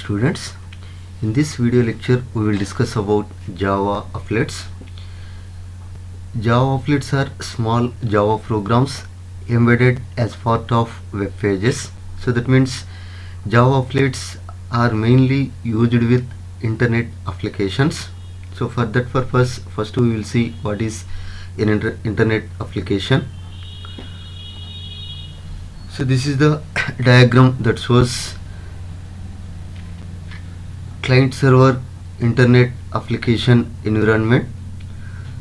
students. In this video lecture we will discuss about Java applets. Java applets are small Java programs embedded as part of web pages. So that means Java applets are mainly used with internet applications. So for that purpose, first we will see what is an internet application. So this is the diagram that shows client server internet application environment.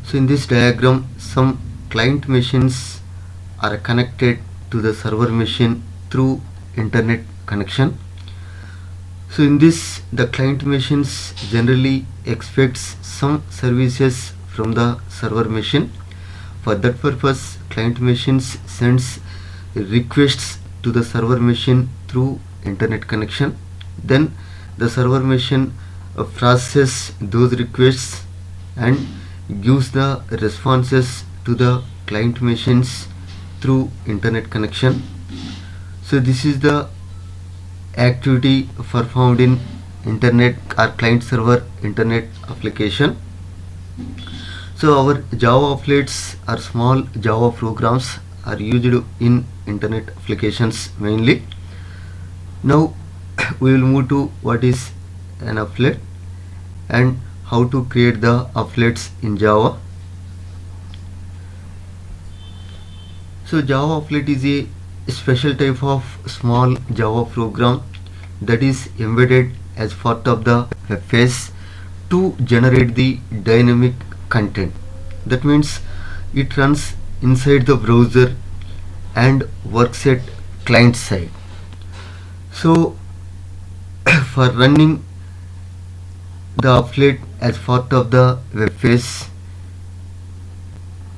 So in this diagram, some client machines are connected to the server machine through internet connection. So in this, the client machines generally expects some services from the server machine. For that purpose, client machines sends requests to the server machine through internet connection. Then the server machine processes those requests and gives the responses to the client machines through internet connection. So this is the activity performed in internet or client server internet application. So our Java applets or small Java programs are used in internet applications mainly. Now we will move to what is an applet and how to create the applets in Java. So Java applet is a special type of small Java program that is embedded as part of the web page to generate the dynamic content. That means it runs inside the browser and works at client side. So for running the applet as part of the web page,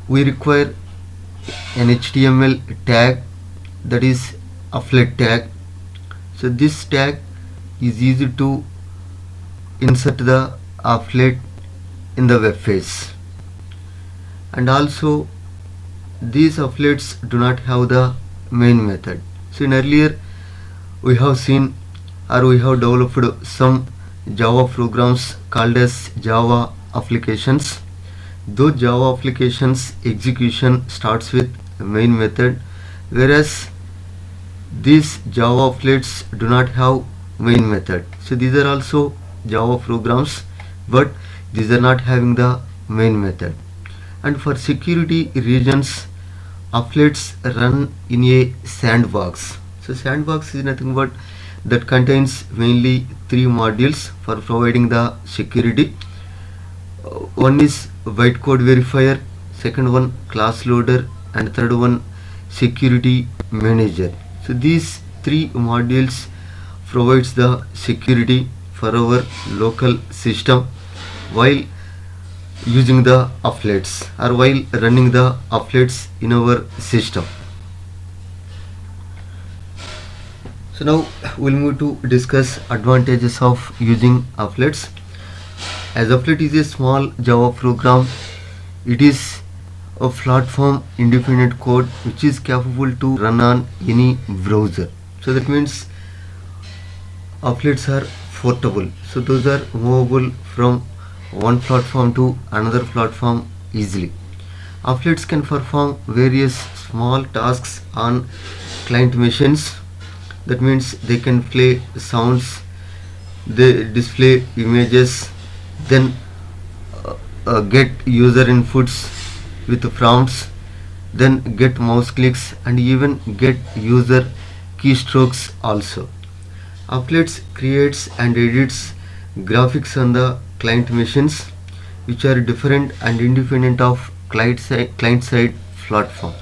we require an HTML tag, that is applet tag. So this tag is used to insert the applet in the web page, and also these applets do not have the main method. So in earlier we have seen or we have developed some Java programs called as Java applications. Those Java applications execution starts with main method, whereas these Java applets do not have main method. So these are also Java programs, but these are not having the main method. And for security reasons, applets run in a sandbox. So sandbox is nothing but that contains mainly three modules for providing the security. One is bytecode verifier, second one class loader, and third one security manager. So these three modules provides the security for our local system while using the applets or while running the applets in our system. So now we'll move to discuss advantages of using applets. As applet is a small Java program, it is a platform independent code which is capable to run on any browser. So that means applets are portable, so those are movable from one platform to another platform easily. Applets can perform various small tasks on client machines. That means they can play sounds, they display images, then get user inputs with prompts, then get mouse clicks, and even get user keystrokes also. Applets creates and edits graphics on the client machines which are different and independent of client side platform.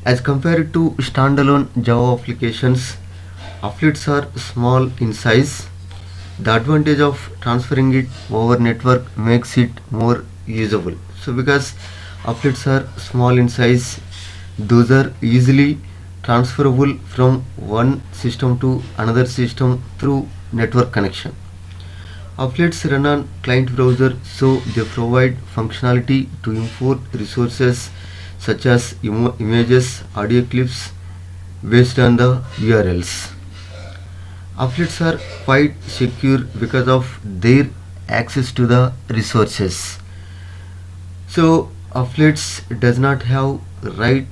As compared to standalone Java applications, applets are small in size. The advantage of transferring it over network makes it more usable. So because applets are small in size, those are easily transferable from one system to another system through network connection. Applets run on client browser, so they provide functionality to import resources such as images, audio clips based on the URLs. Affiliates are quite secure because of their access to the resources. So affiliates does not have right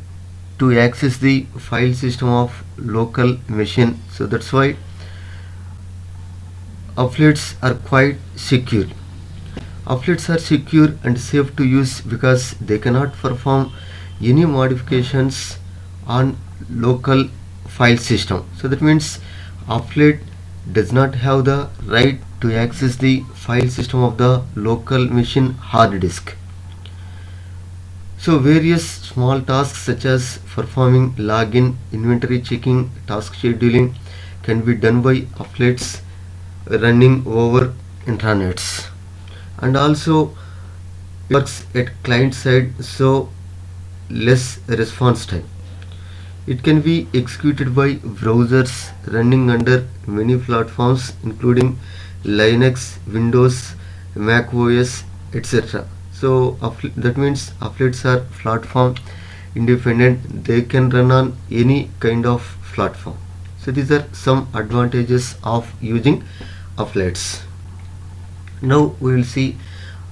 to access the file system of local machine. So that's why affiliates are quite secure. Affiliates are secure and safe to use because they cannot perform any modifications on local file system. So that means affiliate does not have the right to access the file system of the local machine hard disk. So various small tasks such as performing login, inventory checking, task scheduling can be done by affiliates running over intranets, and also works at client side, so less response time. It can be executed by browsers running under many platforms including Linux, Windows, Mac OS, etc. So that means affiliates are platform independent. They can run on any kind of platform. So these are some advantages of using affiliates. Now we will see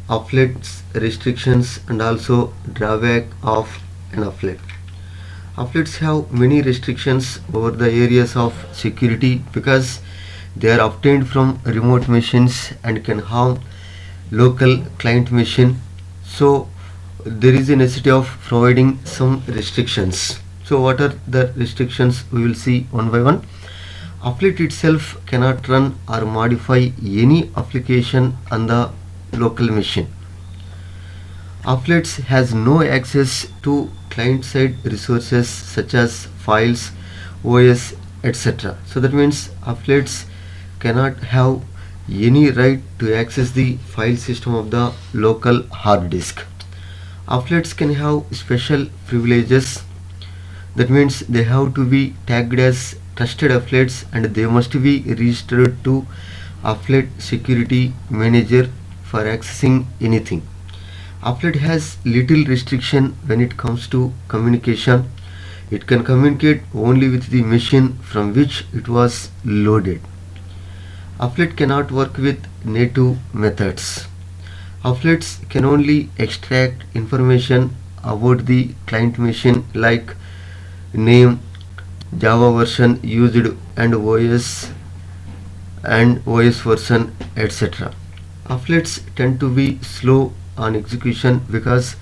affiliates restrictions and also drawback of an affiliate. Affiliates have many restrictions over the areas of security because they are obtained from remote machines and can harm local client machine. So there is a necessity of providing some restrictions. So what are the restrictions? We will see one by one. Affiliate itself cannot run or modify any application on the local machine. Affiliates has no access to client-side resources such as files, OS, etc. So that means affiliates cannot have any right to access the file system of the local hard disk. Affiliates can have special privileges. That means they have to be tagged as trusted affiliates and they must be registered to affiliate security manager for accessing anything. Affiliate has little restriction when it comes to communication. It can communicate only with the machine from which it was loaded. Affiliate cannot work with native methods. Affiliates can only extract information about the client machine like name, Java version used and OS version, etc. Affiliates tend to be slow on execution because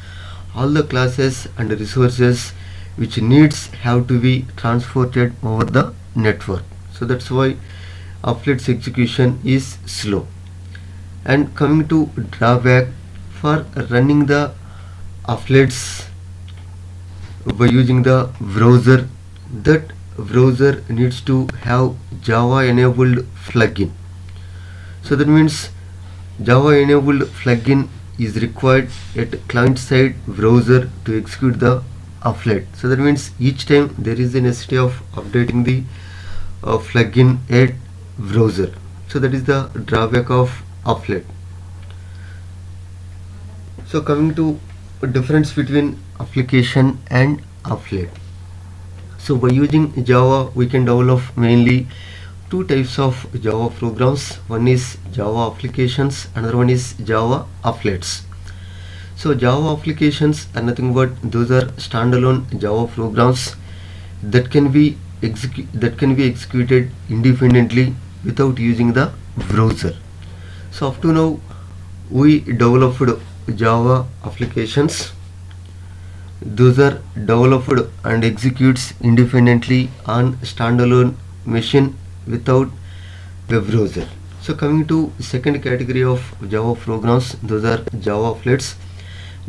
all the classes and resources which needs have to be transported over the network. So that's why affiliates execution is slow. And coming to drawback, for running the affiliates by using the browser, that browser needs to have Java enabled plugin. So that means Java enabled plugin is required at client side browser to execute the affiliate. So that means each time there is a necessity of updating the plugin at browser. So that is the drawback of affiliate. So coming to difference between application and affiliate. So by using Java we can develop mainly two types of Java programs. One is Java applications, another one is Java affiliates. So Java applications are nothing but those are standalone Java programs that can be executed independently without using the browser. So up to now we developed Java applications. Those are developed and executes independently on standalone machine without web browser. So coming to second category of Java programs, those are Java affiliates.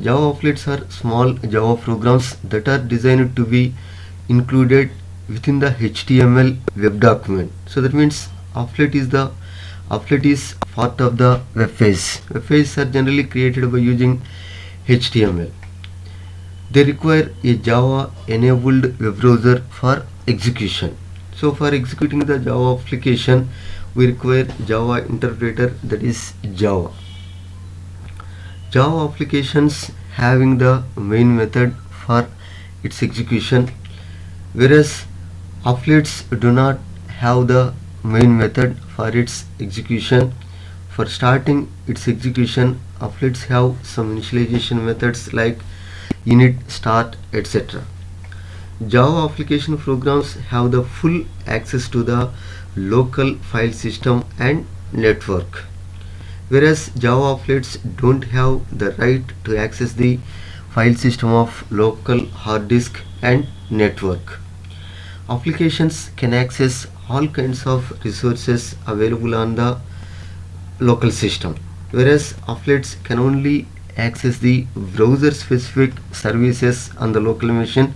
Java affiliates are small Java programs that are designed to be included within the HTML web document. So that means affiliate is part of the web page. Web pages are generally created by using HTML. They require a Java enabled web browser for execution. So for executing the Java application we require Java interpreter, that is Java. Java applications having the main method for its execution, whereas affiliates do not have the main method for its execution. For starting its execution, applets have some initialization methods like init, start, etc. Java application programs have the full access to the local file system and network, whereas Java applets don't have the right to access the file system of local hard disk and network. Applications can access all kinds of resources available on the local system, whereas applets can only access the browser specific services on the local machine.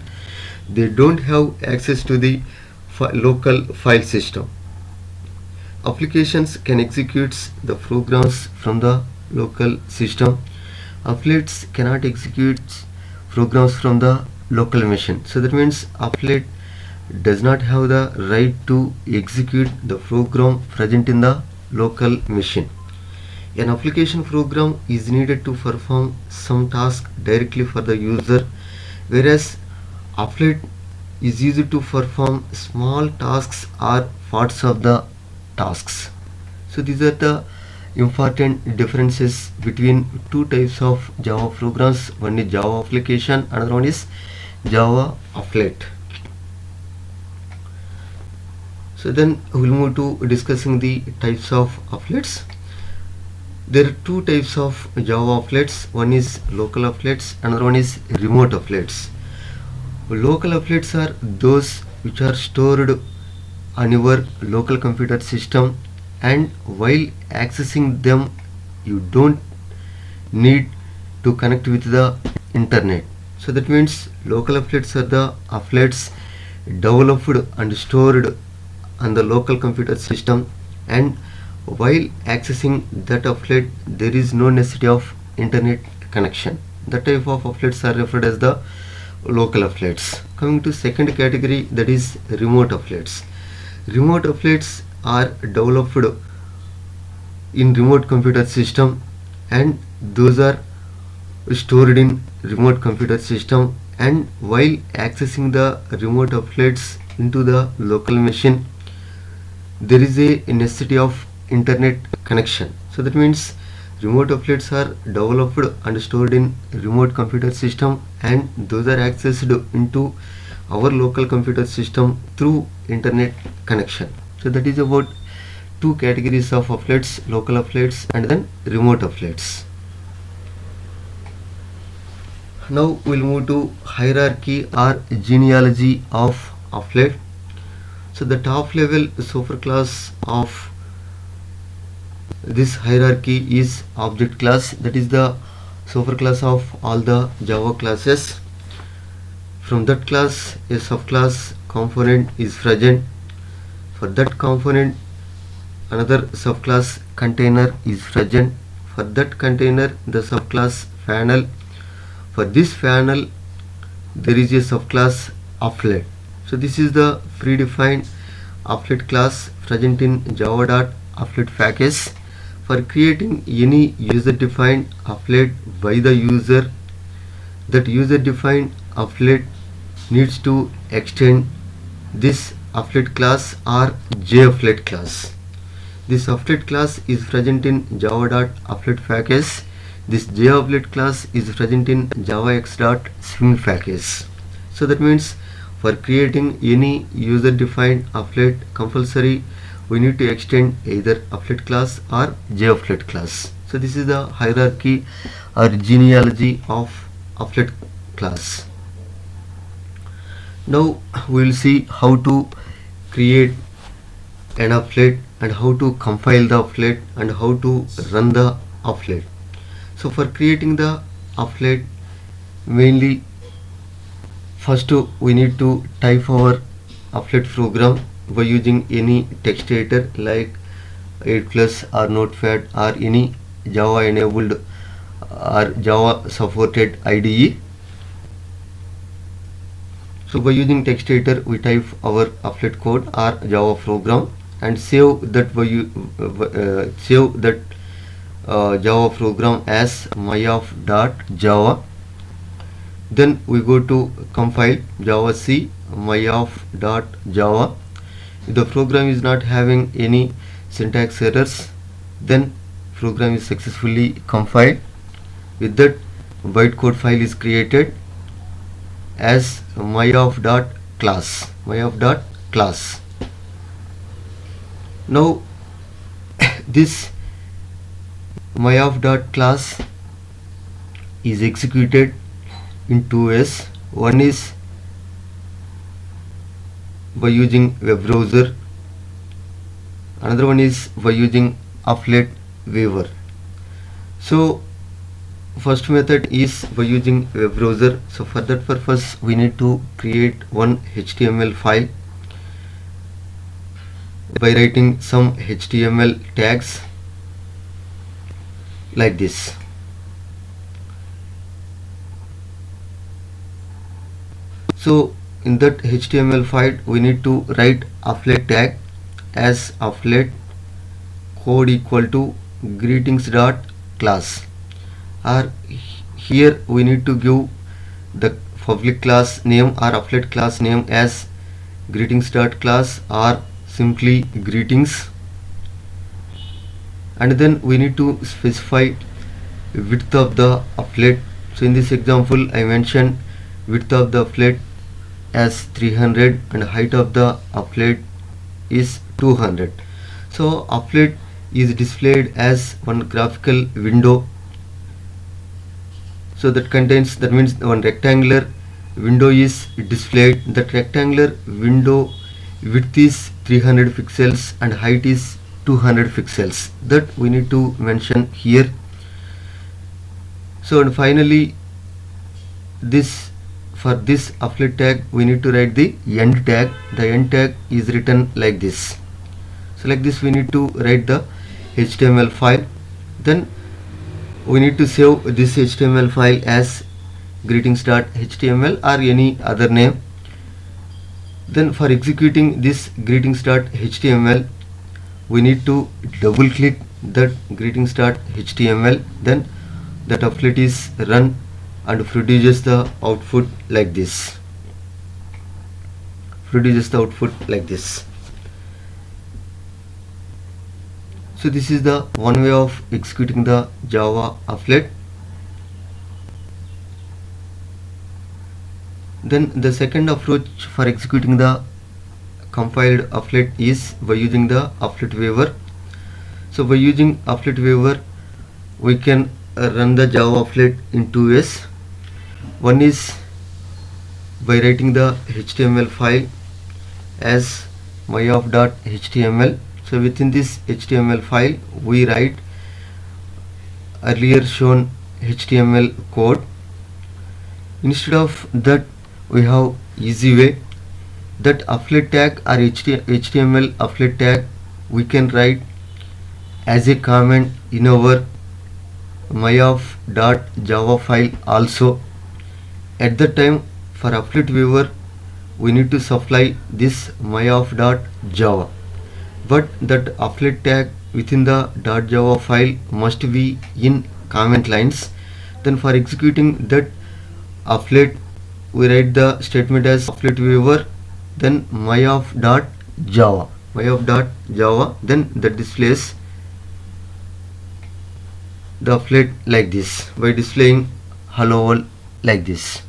They don't have access to the local file system. Applications can execute the programs from the local system. Applets cannot execute programs from the local machine. So that means applet does not have the right to execute the program present in the local machine. An application program is needed to perform some task directly for the user, whereas applet is used to perform small tasks or parts of the tasks. So these are the important differences between two types of Java programs. One is Java application, another one is Java applet. So then we'll move to discussing the types of applets. There are two types of Java applets. One is local applets, another one is remote applets. Local applets are those which are stored on your local computer system, and while accessing them you don't need to connect with the internet. So that means local applets are the applets developed and stored on the local computer system, and while accessing that applet there is no necessity of internet connection. That type of applets are referred as the local applets. Coming to second category, that is remote applets. Remote applets are developed in remote computer system, and those are stored in remote computer system, and while accessing the remote applets into the local machine there is a necessity of internet connection. So that means remote applets are developed and stored in remote computer system, and those are accessed into our local computer system through internet connection. So that is about two categories of applets, local applets and then remote applets. Now we'll move to hierarchy or genealogy of applet. So the top level superclass of this hierarchy is object class. That is the superclass of all the Java classes. From that class a subclass component is present. For that component another subclass container is present. For that container the subclass panel. For this panel there is a subclass applet. So this is the predefined applet class present in java.applet package. For creating any user defined applet by the user, that user defined applet needs to extend this applet class or japplet class. This applet class is present in java.applet package. This japplet class is present in javax.swing package. So that means for creating any user defined applet compulsory we need to extend either applet class or japplet class. So this is the hierarchy or genealogy of applet class. Now we will see how to create an applet and how to compile the applet and how to run the applet. So for creating the applet, mainly first we need to type our applet program by using any text editor like 8 plus or notepad or any Java enabled or Java supported IDE. So by using text editor we type our applet code or Java program and save that Java program as myoff.java. Then we go to compile javac myoff.java. If the program is not having any syntax errors, then program is successfully compiled. With that, bytecode file is created as myof.class. Now this myof.class is executed in two ways. One is by using web browser, another one is by using applet viewer. So first method is by using web browser. So for that purpose we need to create one HTML file by writing some HTML tags like this. So in that HTML file we need to write applet tag as applet code equal to greetings.class, or here we need to give the public class name or applet class name as greetings.class or simply greetings, and then we need to specify width of the applet. So in this example I mentioned width of the applet as 300 and height of the applet is 200. So applet is displayed as one graphical window, so that means one rectangular window is displayed. That rectangular window width is 300 pixels and height is 200 pixels, that we need to mention here. So and finally for this applet tag we need to write the end tag. The end tag is written like this. So like this we need to write the HTML file. Then we need to save this HTML file as greetings.html or any other name. Then for executing this greetings.html we need to double click that greetings.html, then that applet is run and produces the output like this. So this is the one way of executing the Java applet. Then the second approach for executing the compiled applet is by using the applet viewer. So by using applet viewer we can run the Java applet in two ways. One is by writing the HTML file as myof.html. So within this HTML file we write earlier shown HTML code. Instead of that we have easy way, that applet tag or HTML applet tag we can write as a comment in our myof.java file also. At that time for applet viewer we need to supply this myof.java, but that applet tag within the .java file must be in comment lines. Then for executing that applet we write the statement as applet viewer then myof.java, then that displays the applet like this by displaying hello world like this.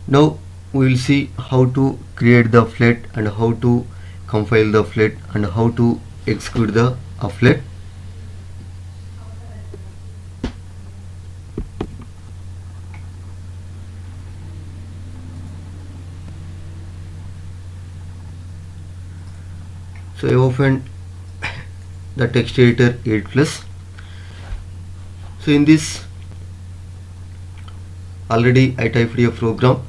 Now we will see how to create the applet and how to compile the applet and how to execute the applet. So I opened the text editor 8+. So in this already I typed a program.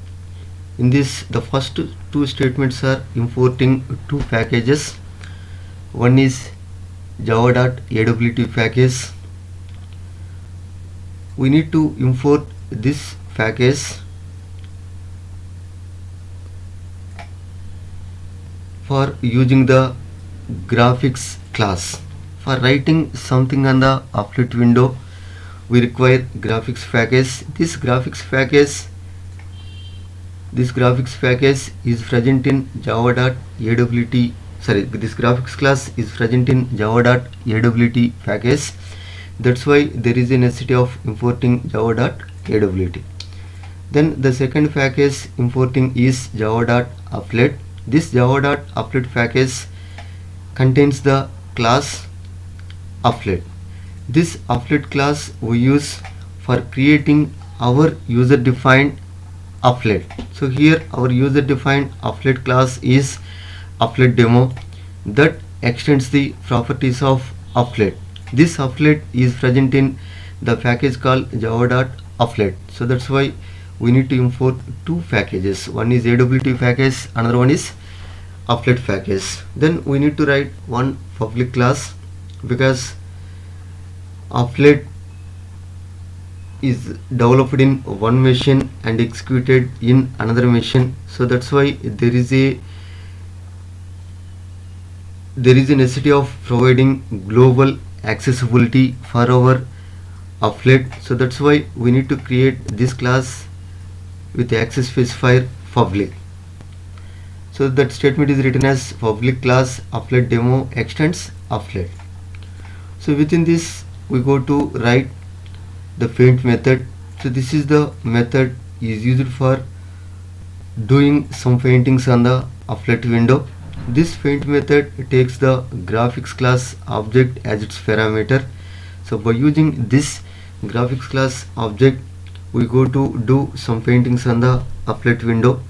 In this the first two statements are importing two packages. One is java.awt package. We need to import this package for using the graphics class. For writing something on the applet window we require graphics package. This graphics package This graphics package is present in java.awt. Sorry, this graphics class is present in java.awt package. That's why there is a necessity of importing java.awt. Then the second package importing is java.applet. This java.applet package contains the class applet. This applet class we use for creating our user defined applet. So here our user defined applet class is applet demo that extends the properties of applet. This applet is present in the package called java.applet. So that's why we need to import two packages. One is AWT package, another one is applet package. Then we need to write one public class because applet is developed in one machine and executed in another machine. So that's why there is a necessity of providing global accessibility for our applet. So that's why we need to create this class with access specifier public. So that statement is written as public class applet demo extends applet. So within this we go to write the paint method. So this is the method is used for doing some paintings on the applet window. This paint method takes the graphics class object as its parameter. So by using this graphics class object we go to do some paintings on the applet window.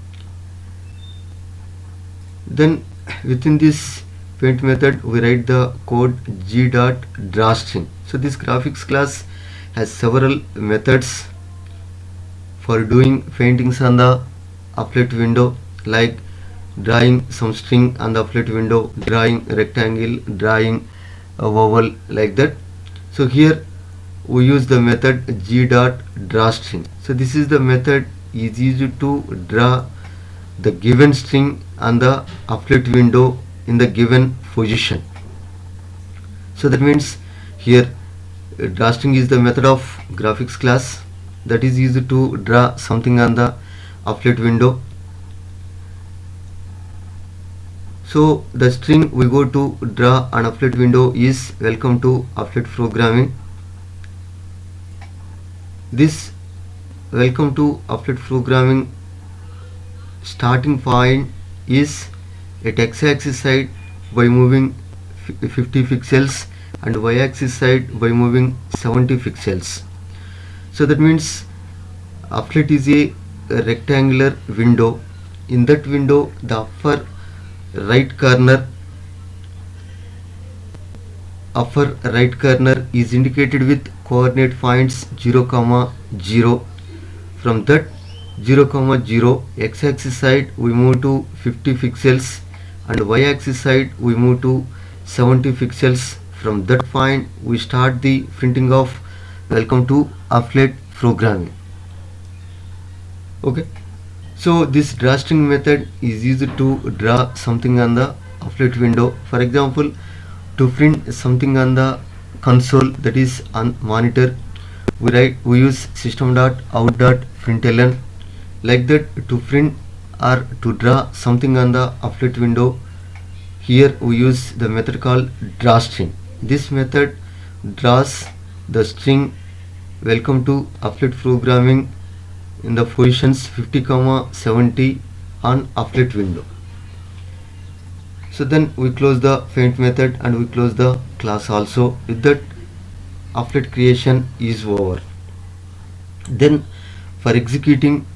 Then within this paint method we write the code g.drawString. So this graphics class has several methods for doing paintings on the applet window, like drawing some string on the applet window, drawing rectangle, drawing a vowel, like that. So here we use the method g.drawString. So this is the method is used to draw the given string on the applet window in the given position. So that means here drawString is the method of graphics class that is used to draw something on the applet window. So the string we go to draw on applet window is welcome to applet programming. This welcome to applet programming starting point is at x-axis side by moving 50 pixels and y-axis side by moving 70 pixels. So that means applet is a rectangular window. In that window the upper right corner is indicated with coordinate points 0, 0. From that 0, 0 x-axis side we move to 50 pixels and y-axis side we move to 70 pixels. From that point we start the printing of welcome to applet programming. Okay, so this drawString method is used to draw something on the applet window. For example, to print something on the console, that is on monitor, we use system.out.println. Like that, to print or to draw something on the applet window, here we use the method called drawString. This method draws the string welcome to applet programming in the positions 50, 70 on applet window. So then we close the paint method and we close the class also. With that, applet creation is over. Then for executing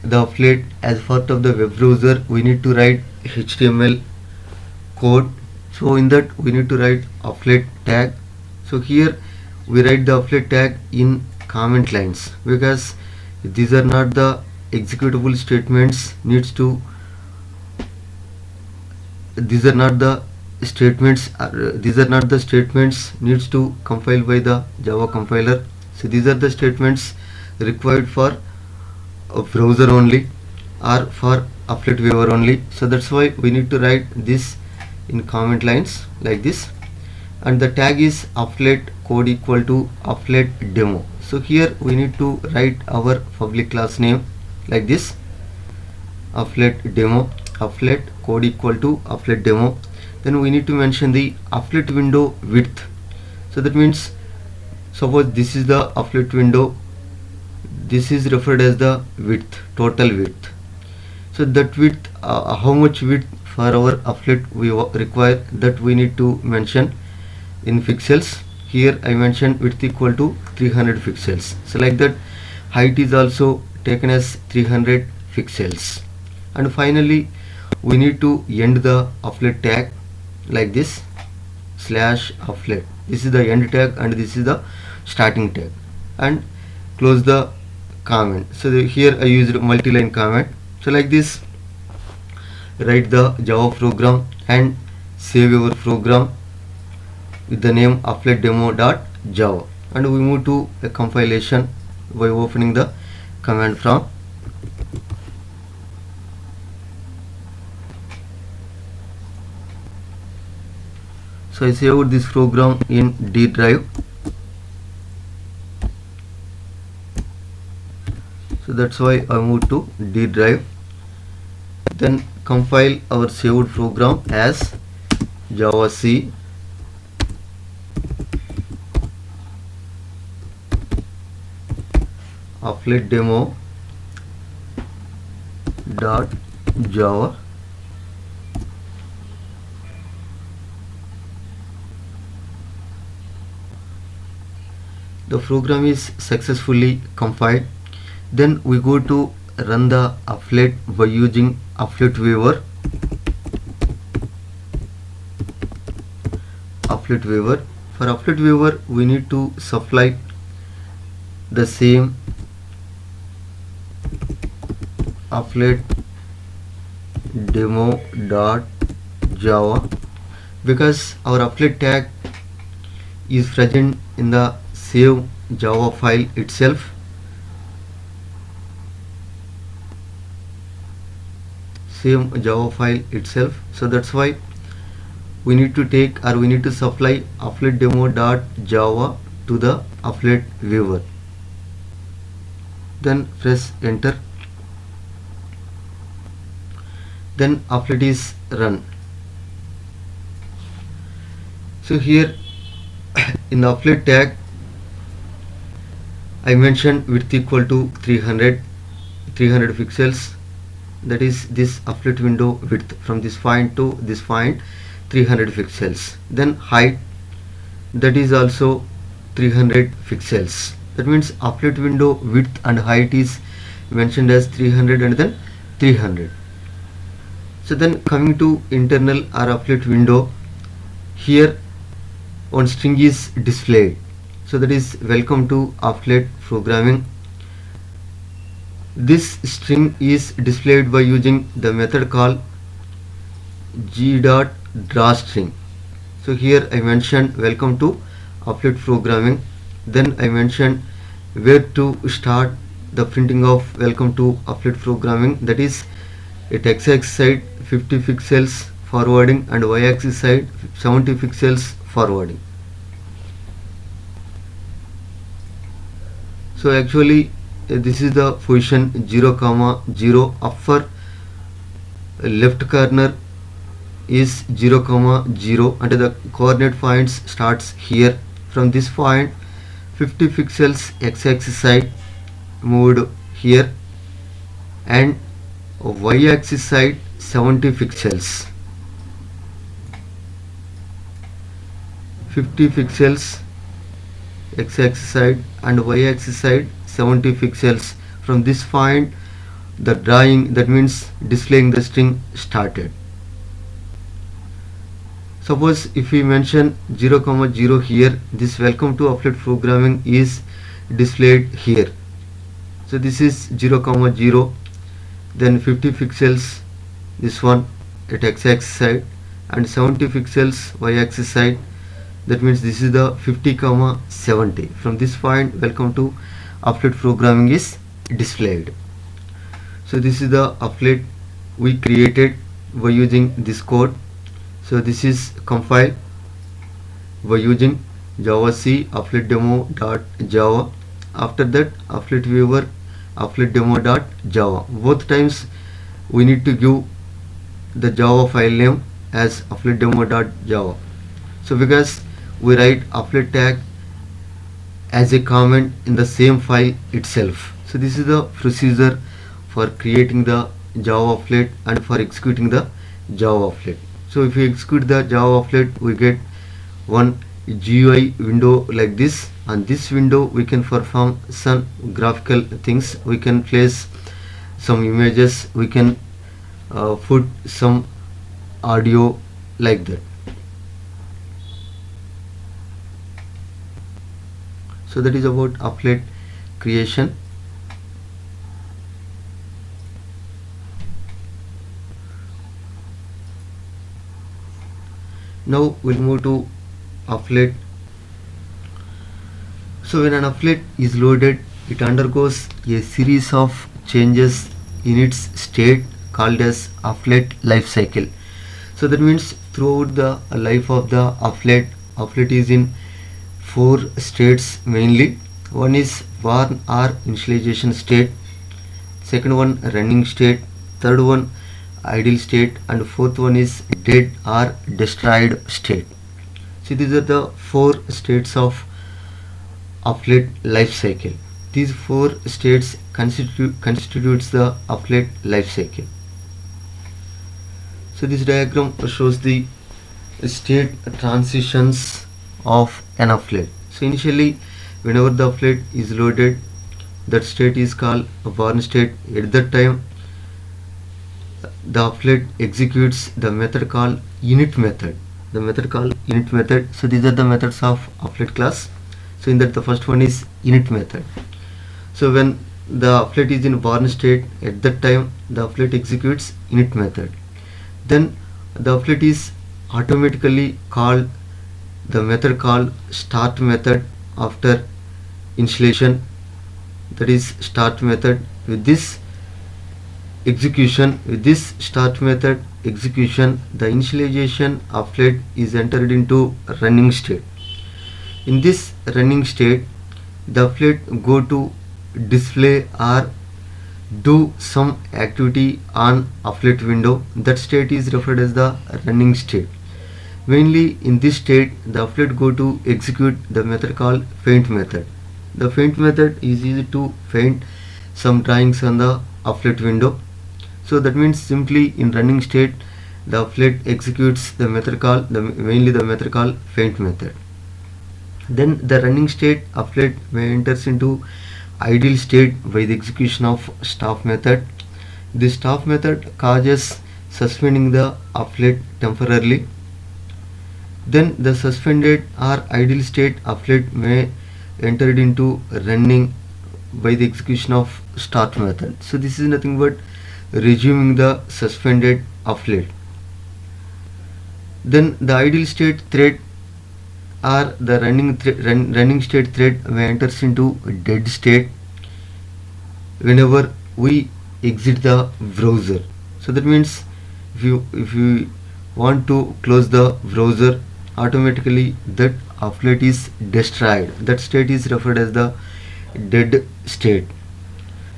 the applet as part of the web browser, we need to write HTML code. So in that we need to write applet tag. So here we write the applet tag in comment lines because these are not the executable statements these are not the statements needs to compile by the Java compiler. So these are the statements required for a browser only or for applet viewer only. So that's why we need to write this in comment lines like this, and the tag is applet code equal to applet demo. So here we need to write our public class name like this. applet demo, applet code equal to applet demo. Then we need to mention the applet window width. So that means, suppose this is the applet window, this is referred as the width, total width. So that width, how much width for our applet we require, that we need to mention in pixels. Here I mentioned width equal to 300 pixels. So like that, height is also taken as 300 pixels. And finally we need to end the applet tag like this, slash applet. This is the end tag and this is the starting tag, and close the comment. So here I used multi-line comment. So like this, write the Java program and save your program with the name appletdemo.java, and we move to a compilation by opening the command prompt. So I saved this program in D drive. So that's why I moved to D drive. Then compile our saved program as Java C applet demo dot java. The program is successfully compiled. Then we go to run the applet by using applet viewer. Applet viewer. For applet viewer, we need to supply the same applet demo dot java, because our applet tag is present in the save Java file itself. Same Java file itself. So that's why we need to take, or we need to supply applet demo dot java to the applet viewer. Then press enter. Then applet is run. So here in the applet tag I mentioned width equal to 300 pixels. That is this applet window width from this point to this point, 300 pixels. Then height, that is also 300 pixels. That means applet window width and height is mentioned as 300 and then 300. So then coming to internal or applet window, here one string is displayed. So that is welcome to applet programming. This string is displayed by using the method called g.drawString. So here I mentioned welcome to applet programming. Then I mentioned where to start the printing of welcome to applet programming, that is at x-axis side 50 pixels forwarding and y-axis side 70 pixels forwarding. So actually this is the position 0, 0. Upper left corner is 0, 0, and the coordinate points starts here. From this point 50 pixels x-axis side moved here, and y-axis side 70 pixels. 50 pixels x-axis side and y-axis side 70 pixels. From this point the drawing, that means displaying the string, started. Suppose if we mention 0, 0 here, this welcome to applet programming is displayed here. So this is 0, 0, then 50 pixels this one at x-axis side and 70 pixels y-axis side. That means this is the 50, 70. From this point welcome to applet programming is displayed. So this is the applet we created by using this code. So this is compiled by using Java C applet demo dot java. After that applet viewer applet demo dot java. Both times we need to give the Java file name as applet demo.java. So because we write applet tag as a comment in the same file itself. So this is the procedure for creating the Java applet and for executing the Java applet. So if we execute the Java applet, we get one GUI window like this. On this window we can perform some graphical things. We can place some images, we can put some audio like that. So that is about applet creation. Now we'll move to applet. So when an applet is loaded, it undergoes a series of changes in its state called as applet life cycle. So that means throughout the life of the applet is in four states mainly. One is warm or initialization state, second one running state, third one idle state, and fourth one is dead or destroyed state. See, these are the four states of applet life cycle. These four states constitutes the applet life cycle. So this diagram shows the state transitions of an applet. So initially, whenever the applet is loaded, that state is called a born state. At that time, the applet executes the method called init method. The method called init method. So these are the methods of applet class. So in that, the first one is init method. So when the applet is in born state, at that time the applet executes init method. Then the applet is automatically called the method called start method after installation, that is start method. With this start method execution, the initialization applet is entered into running state. In this running state, the applet go to display or do some activity on applet window. That state is referred as the running state. Mainly in this state, the applet go to execute the method called paint method. The paint method is used to paint some drawings on the applet window. So that means simply in running state, the applet executes the method called mainly the method called paint method. Then the running state applet may enters into idle state by the execution of stop method. This stop method causes suspending the applet temporarily. Then the suspended or idle state applet may enter into running by the execution of start method. So this is nothing but resuming the suspended applet. Then the idle state thread or the running state thread may enters into dead state whenever we exit the browser. So that means if you want to close the browser, automatically that applet is destroyed. That state is referred as the dead state.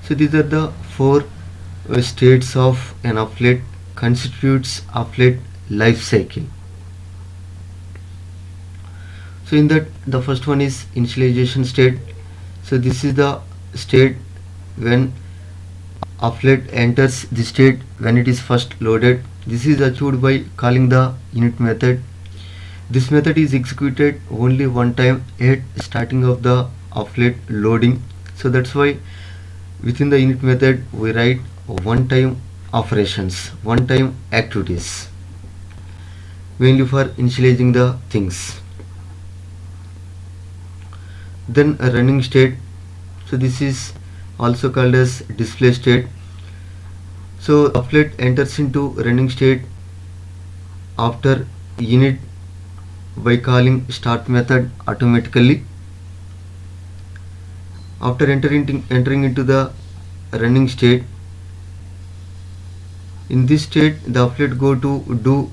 So these are the four states of an applet constitutes applet life cycle. So in that, the first one is initialization state. So this is the state when applet enters the state when it is first loaded. This is achieved by calling the init method. This method is executed only one time at starting of the applet loading. So that's why within the init method we write one time operations, one time activities, mainly for initializing the things. Then a running state. So this is also called as display state. So applet enters into running state after init by calling start method automatically. After entering into the running state, in this state the applet go to do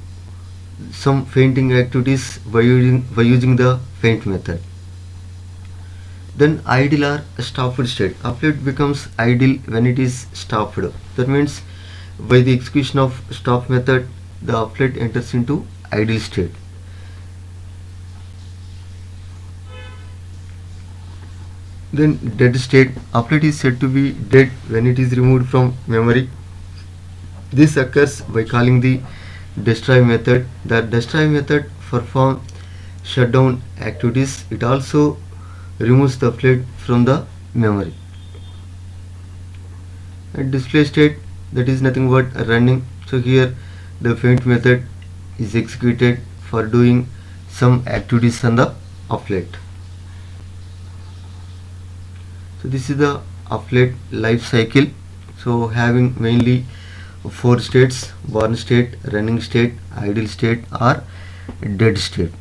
some painting activities by using the paint method. Then idle or stopped state. Applet becomes idle when it is stopped. That means By the execution of stop method, the applet enters into idle state. Then dead state, applet is said to be dead when it is removed from memory. This occurs by calling the destroy method. The destroy method performs shutdown activities. It also removes the applet from the memory. And display state, that is nothing but running. So here the faint method is executed for doing some activities on the applet. So this is the applet life cycle. So having mainly four states: born state, running state, idle state or dead state.